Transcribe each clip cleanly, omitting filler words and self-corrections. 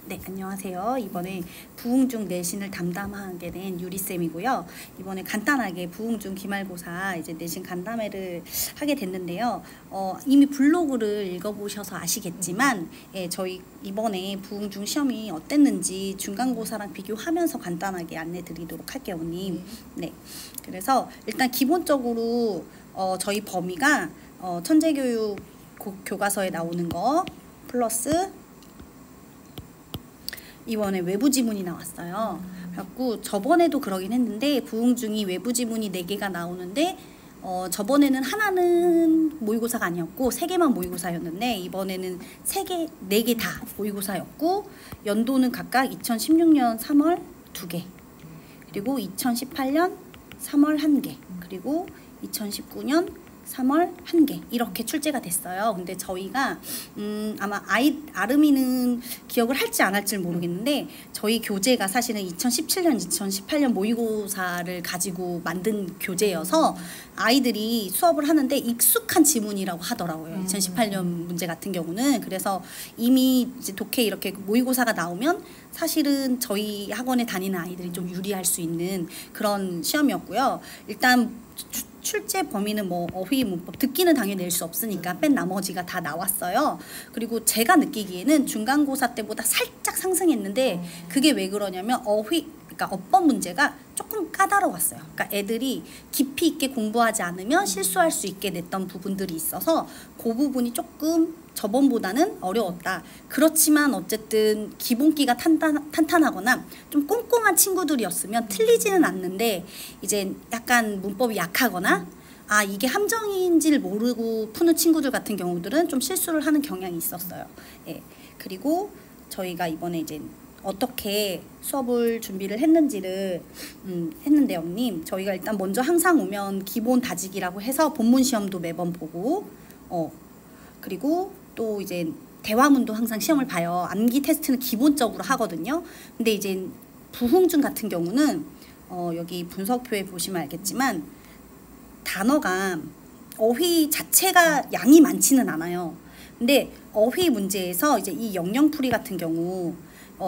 네, 안녕하세요. 이번에 부흥중 내신을 담당하게 된 유리쌤이고요. 이번에 간단하게 부흥중 기말고사 이제 내신 간담회를 하게 됐는데요. 이미 블로그를 읽어보셔서 아시겠지만, 저희 이번에 부흥중 시험이 어땠는지 중간고사랑 비교하면서 간단하게 안내 드리도록 할게요, 어머님. 네. 그래서 일단 기본적으로 저희 범위가 천재교육 교과서에 나오는 거 플러스 이번에 외부 지문이 나왔어요. 그래갖고 저번에도 그러긴 했는데 부흥중이 외부 지문이 4개가 나오는데 저번에는 하나는 모의고사가 아니었고 3개만 모의고사였는데 이번에는 4개 다 모의고사였고 연도는 각각 2016년 3월 2개 그리고 2018년 3월 1개 그리고 2019년 3월 1개 이렇게 출제가 됐어요. 근데 저희가 아마 아름이는 기억을 할지 안 할지 모르겠는데 저희 교재가 사실은 2017년, 2018년 모의고사를 가지고 만든 교재여서 아이들이 수업을 하는데 익숙한 지문이라고 하더라고요. 2018년 문제 같은 경우는. 그래서 이미 이제 독해 이렇게 모의고사가 나오면 사실은 저희 학원에 다니는 아이들이 좀 유리할 수 있는 그런 시험이었고요. 일단 출제 범위는 뭐 어휘 문법 듣기는 당연히 낼 수 없으니까 뺀 나머지가 다 나왔어요. 그리고 제가 느끼기에는 중간고사 때보다 살짝 상승했는데 그게 왜 그러냐면 그러니까 어법 문제가 조금 까다로웠어요. 그러니까 애들이 깊이 있게 공부하지 않으면 실수할 수 있게 냈던 부분들이 있어서 그 부분이 조금 저번보다는 어려웠다. 그렇지만 어쨌든 기본기가 탄탄하거나 좀 꼼꼼한 친구들이었으면 틀리지는 않는데 이제 약간 문법이 약하거나 이게 함정인지를 모르고 푸는 친구들 같은 경우들은 좀 실수를 하는 경향이 있었어요. 예. 그리고 저희가 이번에 이제 어떻게 수업을 준비를 했는지를 했는데 언님 저희가 일단 먼저 항상 오면 기본 다지기라고 해서 본문 시험도 매번 보고 그리고 또 이제 대화문도 항상 시험을 봐요. 암기 테스트는 기본적으로 하거든요. 근데 이제 부흥중 같은 경우는 여기 분석표에 보시면 알겠지만 단어가 어휘 자체가 양이 많지는 않아요. 근데 어휘 문제에서 이제 이 영영풀이 같은 경우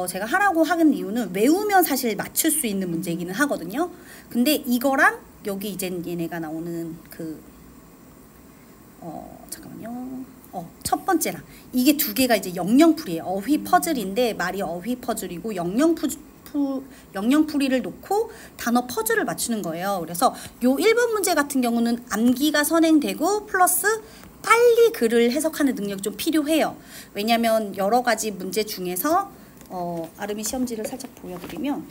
제가 하라고 하는 이유는 외우면 사실 맞출 수 있는 문제이기는 하거든요. 근데 이거랑 여기 이제 얘네가 나오는 잠깐만요. 첫 번째랑 이게 두 개가 이제 영영풀이에요. 어휘 퍼즐인데 말이 어휘 퍼즐이고 영영풀이를 놓고 단어 퍼즐을 맞추는 거예요. 그래서 요 1번 문제 같은 경우는 암기가 선행되고 플러스 빨리 글을 해석하는 능력이 좀 필요해요. 왜냐면 여러 가지 문제 중에서 아름이 시험지를 살짝 보여드리면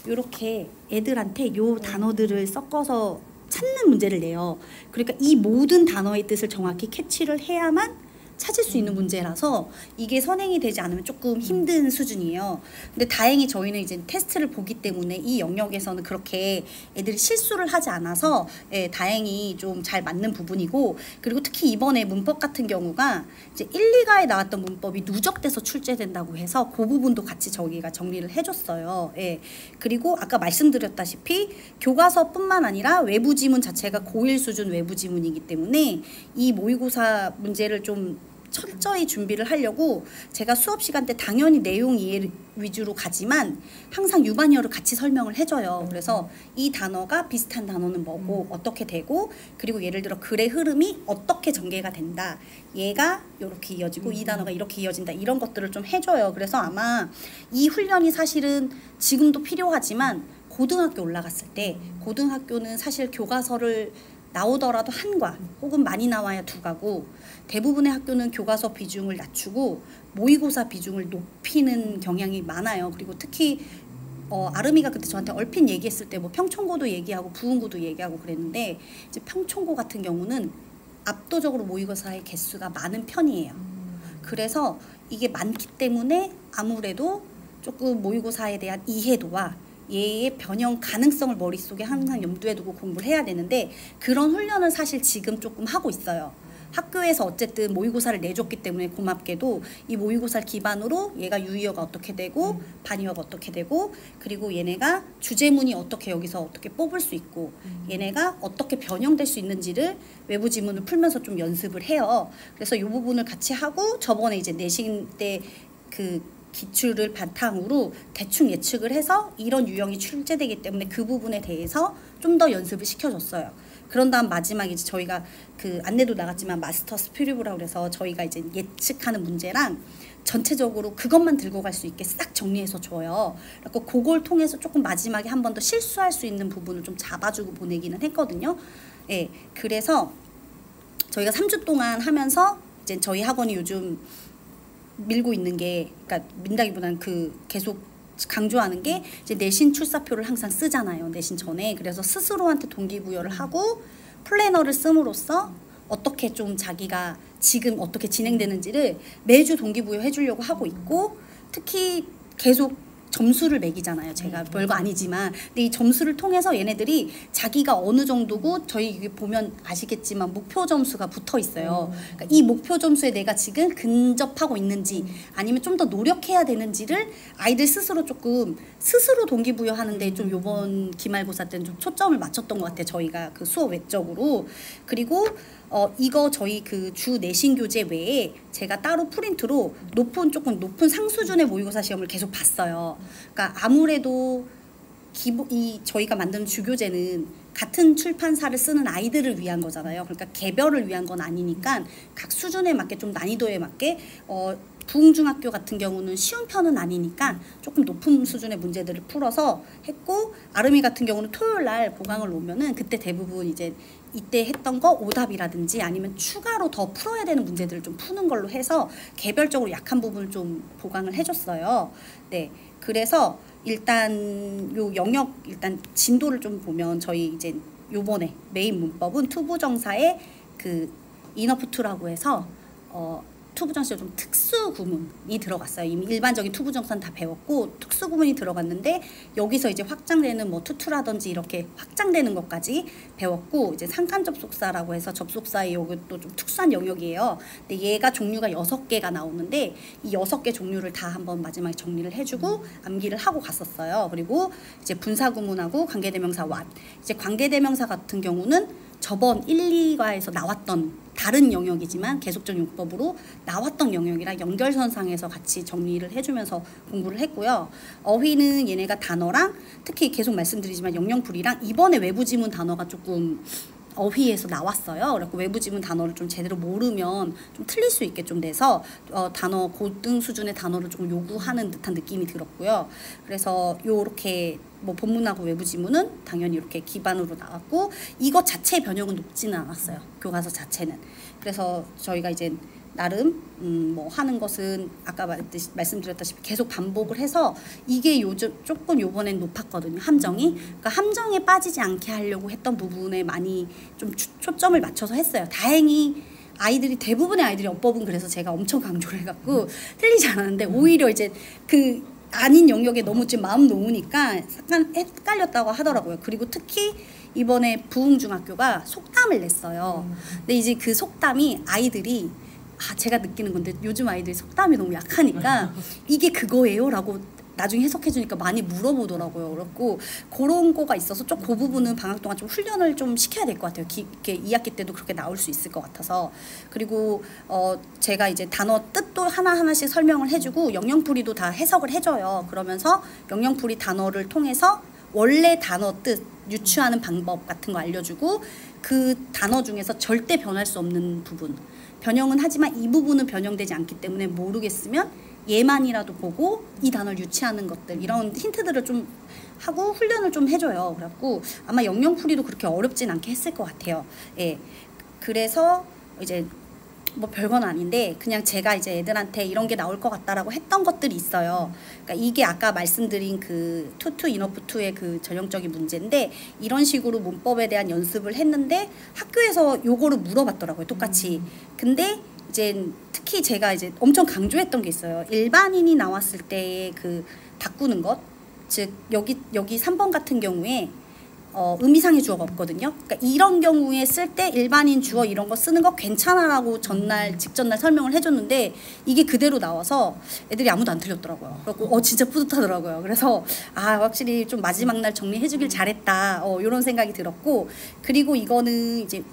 이렇게 애들한테 요 단어들을 섞어서 찾는 문제를 내요. 그러니까 이 모든 단어의 뜻을 정확히 캐치를 해야만 찾을 수 있는 문제라서 이게 선행이 되지 않으면 조금 힘든 수준이에요. 근데 다행히 저희는 이제 테스트를 보기 때문에 이 영역에서는 그렇게 애들이 실수를 하지 않아서 다행히 좀 잘 맞는 부분이고 그리고 특히 이번에 문법 같은 경우가 이제 1, 2가에 나왔던 문법이 누적돼서 출제된다고 해서 그 부분도 같이 저희가 정리를 해줬어요. 그리고 아까 말씀드렸다시피 교과서뿐만 아니라 외부 지문 자체가 고1 수준 외부 지문이기 때문에 이 모의고사 문제를 좀 철저히 준비를 하려고 제가 수업 시간 때 당연히 내용 이해 위주로 가지만 항상 유반여를 같이 설명을 해줘요. 그래서 이 단어가 비슷한 단어는 뭐고 어떻게 되고 그리고 예를 들어 글의 흐름이 어떻게 전개가 된다. 얘가 이렇게 이어지고 이 단어가 이렇게 이어진다. 이런 것들을 좀 해줘요. 그래서 아마 이 훈련이 사실은 지금도 필요하지만 고등학교 올라갔을 때 고등학교는 사실 교과서를 나오더라도 한 과 혹은 많이 나와야 2과고 대부분의 학교는 교과서 비중을 낮추고 모의고사 비중을 높이는 경향이 많아요. 그리고 특히 아름이가 그때 저한테 얼핏 얘기했을 때 뭐 평촌고도 얘기하고 부흥고도 얘기하고 그랬는데 이제 평촌고 같은 경우는 압도적으로 모의고사의 개수가 많은 편이에요. 그래서 이게 많기 때문에 아무래도 조금 모의고사에 대한 이해도와 얘의 변형 가능성을 머릿속에 항상 염두에 두고 공부를 해야 되는데 그런 훈련을 사실 지금 조금 하고 있어요. 학교에서 어쨌든 모의고사를 내줬기 때문에 고맙게도 이 모의고사를 기반으로 얘가 유의어가 어떻게 되고 반의어가 어떻게 되고 그리고 얘네가 주제문이 어떻게 여기서 어떻게 뽑을 수 있고 얘네가 어떻게 변형될 수 있는지를 외부 지문을 풀면서 좀 연습을 해요. 그래서 이 부분을 같이 하고 저번에 이제 내신 때 기출을 바탕으로 대충 예측을 해서 이런 유형이 출제되기 때문에 그 부분에 대해서 좀 더 연습을 시켜줬어요. 그런 다음 마지막에 이제 저희가 그 안내도 나갔지만 마스터 스피릿이라고 그래서 저희가 이제 예측하는 문제랑 전체적으로 그것만 들고 갈 수 있게 싹 정리해서 줘요. 그래서 그걸 통해서 조금 마지막에 한 번 더 실수할 수 있는 부분을 좀 잡아주고 보내기는 했거든요. 예, 그래서 저희가 3주 동안 하면서 이제 저희 학원이 요즘 밀고 있는 게, 그러니까 민다기보다는 그 계속 강조하는 게 이제 내신 출사표를 항상 쓰잖아요. 내신 전에. 그래서 스스로한테 동기부여를 하고 플래너를 씀으로써 어떻게 좀 자기가 지금 어떻게 진행되는지를 매주 동기부여 해주려고 하고 있고, 특히 계속 점수를 매기잖아요. 제가 별거 아니지만. 근데 이 점수를 통해서 얘네들이 자기가 어느 정도고, 저희 이게 보면 아시겠지만 목표 점수가 붙어 있어요. 그러니까 이 목표 점수에 내가 지금 근접하고 있는지 아니면 좀 더 노력해야 되는지를 아이들 스스로 조금 스스로 동기부여하는데 좀 요번 기말고사 때는 좀 초점을 맞췄던 것 같아요. 저희가 그 수업 외적으로. 그리고 이거 저희 그 주 내신 교재 외에 제가 따로 프린트로 조금 높은 상수준의 모의고사 시험을 계속 봤어요. 그러니까 아무래도 저희가 만든 주교재는 같은 출판사를 쓰는 아이들을 위한 거잖아요. 그러니까 개별을 위한 건 아니니까 각 수준에 맞게 좀 난이도에 맞게 부흥중학교 같은 경우는 쉬운 편은 아니니까 조금 높은 수준의 문제들을 풀어서 했고, 아름이 같은 경우는 토요일 날 보강을 오면은 그때 대부분 이제 이때 했던 거 오답이라든지 아니면 추가로 더 풀어야 되는 문제들을 좀 푸는 걸로 해서 개별적으로 약한 부분을 좀 보강을 해줬어요. 네, 그래서 일단 요 영역 일단 진도를 좀 보면 저희 이제 요번에 메인 문법은 투부정사의 그 이너프투라고 해서 투부정사 좀 특수 구문이 들어갔어요. 이미 일반적인 투부정사는 다 배웠고 특수 구문이 들어갔는데 여기서 이제 확장되는 뭐 투투라든지 이렇게 확장되는 것까지 배웠고, 이제 상칸 접속사라고 해서 접속사의 이것도 좀 특수한 영역이에요. 근데 얘가 종류가 6개가 나오는데 이 6개 종류를 다 한번 마지막에 정리를 해주고 암기를 하고 갔었어요. 그리고 이제 분사 구문하고 관계대명사 what. 이제 관계대명사 같은 경우는 저번 1, 2과에서 나왔던 다른 영역이지만 계속적 용법으로 나왔던 영역이라 연결선상에서 같이 정리를 해주면서 공부를 했고요. 어휘는 얘네가 단어랑 특히 계속 말씀드리지만 영영풀이랑 이번에 외부지문 단어가 조금 어휘에서 나왔어요. 그래서 외부지문 단어를 좀 제대로 모르면 좀 틀릴 수 있게 좀 내서 단어 고등 수준의 단어를 좀 요구하는 듯한 느낌이 들었고요. 그래서 요렇게 뭐 본문하고 외부지문은 당연히 이렇게 기반으로 나왔고, 이것 자체의 변형은 높지는 않았어요. 교과서 자체는. 그래서 저희가 이제 나름 뭐 하는 것은 아까 말씀드렸다시피 계속 반복을 해서 이게 요즘 조금 요번엔 높았거든요. 함정이. 그러니까 함정에 빠지지 않게 하려고 했던 부분에 많이 좀 초점을 맞춰서 했어요. 다행히 대부분의 아이들이 어법은 그래서 제가 엄청 강조를 해갖고 틀리지 않았는데, 오히려 이제 그 아닌 영역에 너무 지금 마음 놓으니까 약간 헷갈렸다고 하더라고요. 그리고 특히 이번에 부흥중학교가 속담을 냈어요. 근데 이제 그 속담이 아이들이 제가 느끼는 건데 요즘 아이들이 속담이 너무 약하니까 이게 그거예요? 라고 나중에 해석해주니까 많이 물어보더라고요. 그렇고 그런 거가 있어서 좀 그 부분은 방학 동안 좀 훈련을 좀 시켜야 될 것 같아요. 이렇게 2학기 때도 그렇게 나올 수 있을 것 같아서. 그리고 제가 이제 단어 뜻도 하나하나씩 설명을 해주고 영영풀이도 다 해석을 해줘요. 그러면서 영영풀이 단어를 통해서 원래 단어 뜻 유추하는 방법 같은 거 알려주고, 그 단어 중에서 절대 변할 수 없는 부분 변형은 하지만 이 부분은 변형되지 않기 때문에 모르겠으면 얘만이라도 보고 이 단어를 유치하는 것들, 이런 힌트들을 좀 하고 훈련을 좀 해줘요. 그래갖고 아마 영영풀이도 그렇게 어렵진 않게 했을 것 같아요. 예. 그래서 이제 뭐 별건 아닌데 그냥 제가 이제 애들한테 이런 게 나올 것 같다라고 했던 것들이 있어요. 그러니까 이게 아까 말씀드린 그 투투 이너프투의 그 전형적인 문제인데, 이런 식으로 문법에 대한 연습을 했는데 학교에서 요거를 물어봤더라고요. 똑같이. 근데 이제 특히 제가 이제 엄청 강조했던 게 있어요. 일반인이 나왔을 때의 그 바꾸는 것, 즉 여기 3번 같은 경우에 의미상의 주어가 없거든요. 그러니까 이런 경우에 쓸 때 일반인 주어 이런 거 쓰는 거 괜찮아라고 직전날 설명을 해줬는데 이게 그대로 나와서 애들이 아무도 안 틀렸더라고요. 그래서 진짜 뿌듯하더라고요. 그래서 확실히 좀 마지막 날 정리해주길 잘했다. 이런 생각이 들었고, 그리고 이거는 이제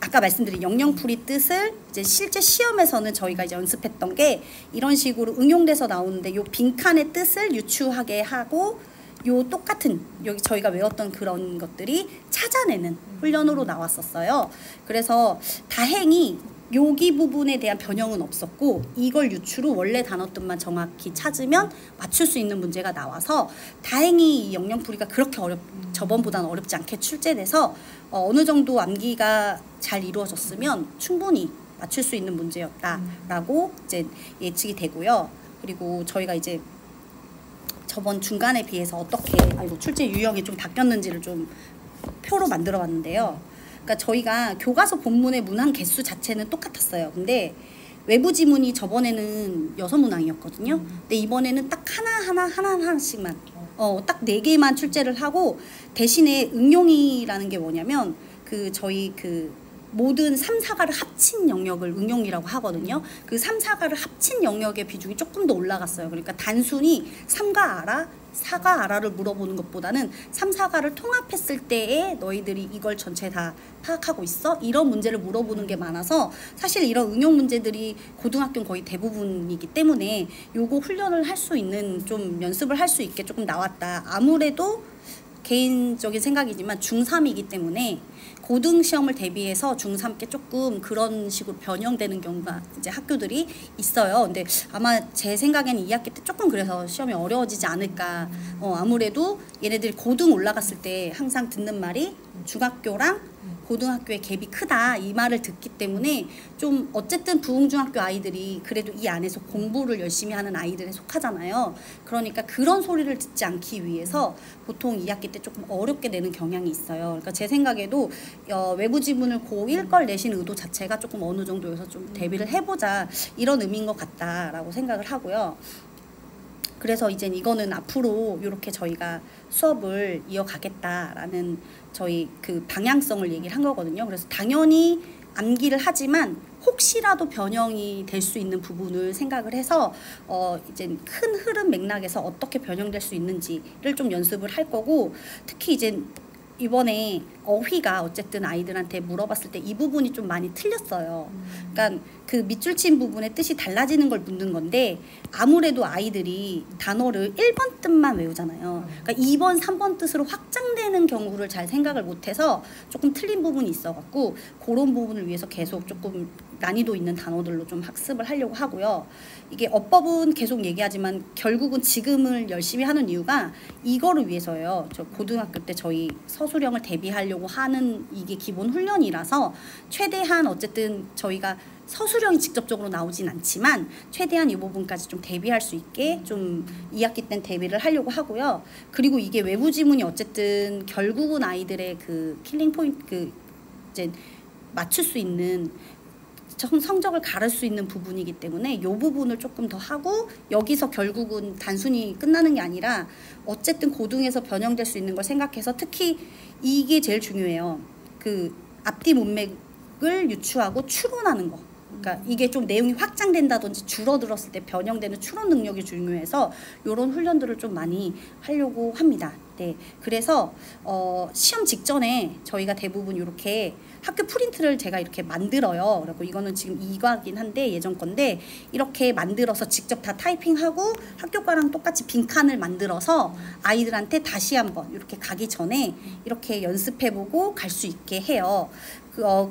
아까 말씀드린 영영풀이 뜻을 이제 실제 시험에서는 저희가 이제 연습했던 게 이런 식으로 응용돼서 나오는데 요 빈칸의 뜻을 유추하게 하고 요 똑같은 여기 저희가 외웠던 그런 것들이 찾아내는 훈련으로 나왔었어요. 그래서 다행히 여기 부분에 대한 변형은 없었고 이걸 유추로 원래 단어뜻만 정확히 찾으면 맞출 수 있는 문제가 나와서 다행히 이 영영풀이가 그렇게 저번보다는 어렵지 않게 출제돼서 어느 정도 암기가 잘 이루어졌으면 충분히 맞출 수 있는 문제였다라고 이제 예측이 되고요. 그리고 저희가 이제 저번 중간에 비해서 어떻게 출제 유형이 좀 바뀌었는지를 좀 표로 만들어 봤는데요. 그러니까 저희가 교과서 본문의 문항 개수 자체는 똑같았어요. 근데 외부 지문이 저번에는 6문항이었거든요. 근데 이번에는 딱 하나씩만 딱 4개만 출제를 하고 대신에 응용이라는 게 뭐냐면 저희 모든 3, 4가를 합친 영역을 응용이라고 하거든요. 그 3, 4가를 합친 영역의 비중이 조금 더 올라갔어요. 그러니까 단순히 3가 알아? 4가 알아를 물어보는 것보다는 3, 4가를 통합했을 때에 너희들이 이걸 전체 다 파악하고 있어? 이런 문제를 물어보는 게 많아서 사실 이런 응용 문제들이 고등학교는 거의 대부분이기 때문에 요거 훈련을 할 수 있는 좀 연습을 할 수 있게 조금 나왔다. 아무래도 개인적인 생각이지만 중3이기 때문에 고등 시험을 대비해서 중3께 조금 그런 식으로 변형되는 경우가 이제 학교들이 있어요. 근데 아마 제 생각에는 2학기 때 조금 그래서 시험이 어려워지지 않을까. 아무래도 얘네들이 고등 올라갔을 때 항상 듣는 말이 중학교랑 고등학교의 갭이 크다 이 말을 듣기 때문에 좀 어쨌든 부흥중학교 아이들이 그래도 이 안에서 공부를 열심히 하는 아이들에 속하잖아요. 그러니까 그런 소리를 듣지 않기 위해서 보통 2학기 때 조금 어렵게 내는 경향이 있어요. 그러니까 제 생각에도 외부 지문을 고1 걸 내신 의도 자체가 조금 어느 정도 여기서 좀 대비를 해보자 이런 의미인 것 같다라고 생각을 하고요. 그래서 이제 이거는 앞으로 이렇게 저희가 수업을 이어가겠다라는 저희 방향성을 얘기를 한 거거든요. 그래서 당연히 암기를 하지만 혹시라도 변형이 될 수 있는 부분을 생각을 해서 이제 큰 흐름 맥락에서 어떻게 변형될 수 있는지를 좀 연습을 할 거고 특히 이제 이번에 어휘가 어쨌든 아이들한테 물어봤을 때 이 부분이 좀 많이 틀렸어요. 그러니까 그 밑줄 친 부분의 뜻이 달라지는 걸 묻는 건데 아무래도 아이들이 단어를 1번 뜻만 외우잖아요. 그러니까 2번, 3번 뜻으로 확장되는 경우를 잘 생각을 못해서 조금 틀린 부분이 있어갖고 그런 부분을 위해서 계속 조금 난이도 있는 단어들로 좀 학습을 하려고 하고요. 이게 어법은 계속 얘기하지만 결국은 지금을 열심히 하는 이유가 이거를 위해서예요. 저 고등학교 때 저희 서술형을 대비하려고 하는 이게 기본 훈련이라서 최대한 어쨌든 저희가 서술형이 직접적으로 나오진 않지만 최대한 이 부분까지 좀 대비할 수 있게 좀 2학기 땐 대비를 하려고 하고요. 그리고 이게 외부 지문이 어쨌든 결국은 아이들의 킬링 포인트 이제 맞출 수 있는 성적을 가를 수 있는 부분이기 때문에 이 부분을 조금 더 하고 여기서 결국은 단순히 끝나는 게 아니라 어쨌든 고등에서 변형될 수 있는 걸 생각해서 특히 이게 제일 중요해요. 앞뒤 문맥을 유추하고 추론하는 거. 그러니까 이게 좀 내용이 확장된다든지 줄어들었을 때 변형되는 추론 능력이 중요해서 이런 훈련들을 좀 많이 하려고 합니다. 네, 그래서 시험 직전에 저희가 대부분 이렇게 학교 프린트를 제가 이렇게 만들어요. 그리고 이거는 지금 이과긴 한데 예전 건데 이렇게 만들어서 직접 다 타이핑하고 학교 과랑 똑같이 빈칸을 만들어서 아이들한테 다시 한번 이렇게 가기 전에 이렇게 연습해보고 갈 수 있게 해요.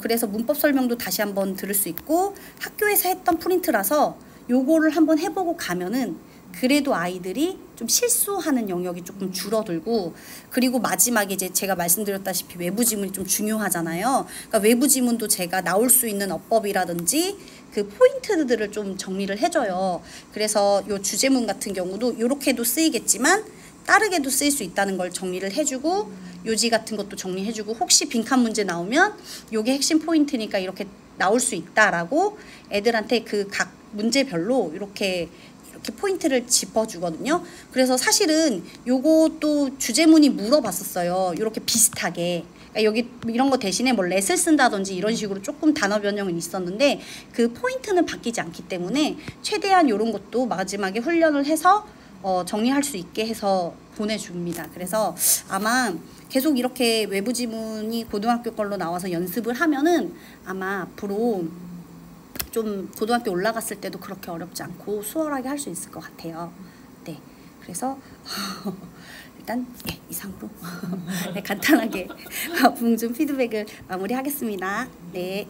그래서 문법 설명도 다시 한번 들을 수 있고 학교에서 했던 프린트라서 요거를 한번 해보고 가면은 그래도 아이들이 좀 실수하는 영역이 조금 줄어들고 그리고 마지막에 이제 제가 말씀드렸다시피 외부 지문이 좀 중요하잖아요. 그러니까 외부 지문도 제가 나올 수 있는 어법이라든지 포인트들을 좀 정리를 해줘요. 그래서 요 주제문 같은 경우도 이렇게도 쓰이겠지만 다르게도 쓰일 수 있다는 걸 정리를 해주고 요지 같은 것도 정리해주고 혹시 빈칸 문제 나오면 요게 핵심 포인트니까 이렇게 나올 수 있다라고 애들한테 각 문제별로 이렇게 포인트를 짚어주거든요. 그래서 사실은 요것도 주제문이 물어봤었어요. 이렇게 비슷하게. 그러니까 여기 이런 거 대신에 뭐 렛을 쓴다든지 이런 식으로 조금 단어 변형은 있었는데 그 포인트는 바뀌지 않기 때문에 최대한 이런 것도 마지막에 훈련을 해서 정리할 수 있게 해서 보내줍니다. 그래서 아마 계속 이렇게 외부 지문이 고등학교 걸로 나와서 연습을 하면은 아마 앞으로 좀 고등학교 올라갔을 때도 그렇게 어렵지 않고 수월하게 할 수 있을 것 같아요. 네, 그래서 일단 네, 이상으로 네, 간단하게 부흥중 피드백을 마무리하겠습니다. 네.